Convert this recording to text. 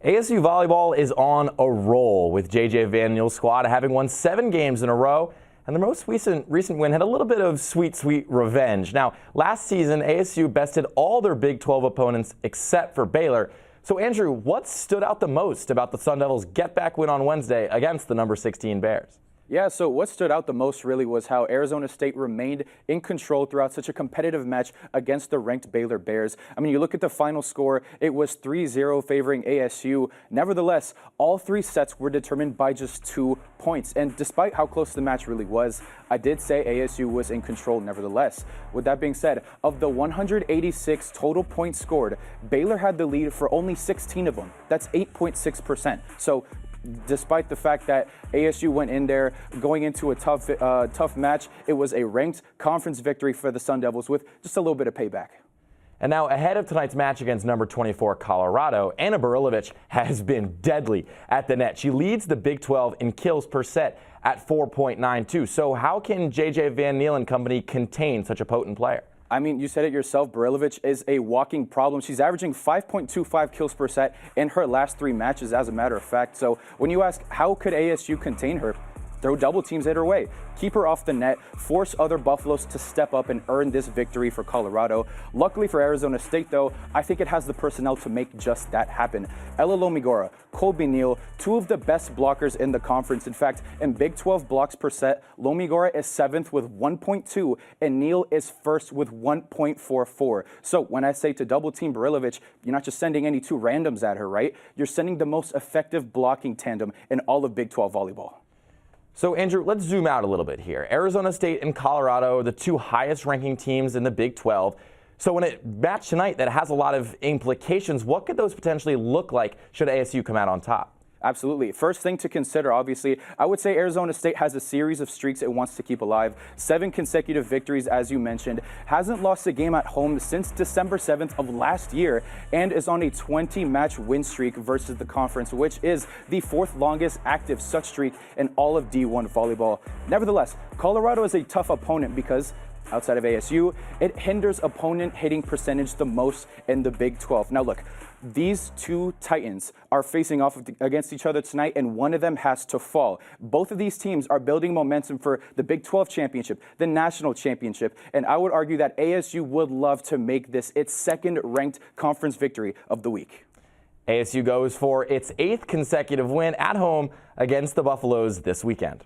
ASU volleyball is on a roll, with J.J. Van Niel's squad having won 7 games in a row, and the most recent win had a little bit of sweet revenge. Now, last season, ASU bested all their Big 12 opponents except for Baylor. So, Andrew, what stood out the most about the Sun Devils' get-back win on Wednesday against the number 16 Bears? Yeah, so what stood out the most really was how Arizona State remained in control throughout such a competitive match against the ranked Baylor Bears. I mean, you look at the final score, it was 3-0 favoring ASU. Nevertheless, all 3 sets were determined by just 2 points. And despite how close the match really was, I did say ASU was in control nevertheless. With that being said, of the 186 total points scored, Baylor had the lead for only 16 of them. That's 8.6%. So despite the fact that ASU went in there going into a tough match, it was a ranked conference victory for the Sun Devils with just a little bit of payback. And now, ahead of tonight's match against number 24 Colorado, Ana Burilović has been deadly at the net. She leads the Big 12 in kills per set at 4.92. So how can J.J. Van Niel and company contain such a potent player? I mean, you said it yourself, Burilović is a walking problem. She's averaging 5.25 kills per set in her last 3 matches, as a matter of fact. So when you ask how could ASU contain her, throw double teams at her way, keep her off the net, force other Buffaloes to step up and earn this victory for Colorado. Luckily for Arizona State, though, I think it has the personnel to make just that happen. Ella Lomigora, Colby Neal, 2 of the best blockers in the conference. In fact, in Big 12 blocks per set, Lomigora is 7th with 1.2 and Neal is 1st with 1.44. So when I say to double team Burilović, you're not just sending any 2 randoms at her, right? You're sending the most effective blocking tandem in all of Big 12 volleyball. So, Andrew, let's zoom out a little bit here. Arizona State and Colorado are the 2 highest ranking teams in the Big 12. So in a match tonight that has a lot of implications, what could those potentially look like should ASU come out on top? Absolutely. First thing to consider, obviously, I would say Arizona State has a series of streaks it wants to keep alive. 7 consecutive victories, as you mentioned. Hasn't lost a game at home since December 7th of last year and is on a 20-match win streak versus the conference, which is the 4th longest active such streak in all of D1 volleyball. Nevertheless, Colorado is a tough opponent because outside of ASU, it hinders opponent hitting percentage the most in the Big 12. Now look, these 2 Titans are facing off against each other tonight, and one of them has to fall. Both of these teams are building momentum for the Big 12 championship, the national championship, and I would argue that ASU would love to make this its 2nd ranked conference victory of the week. ASU goes for its 8th consecutive win at home against the Buffaloes this weekend.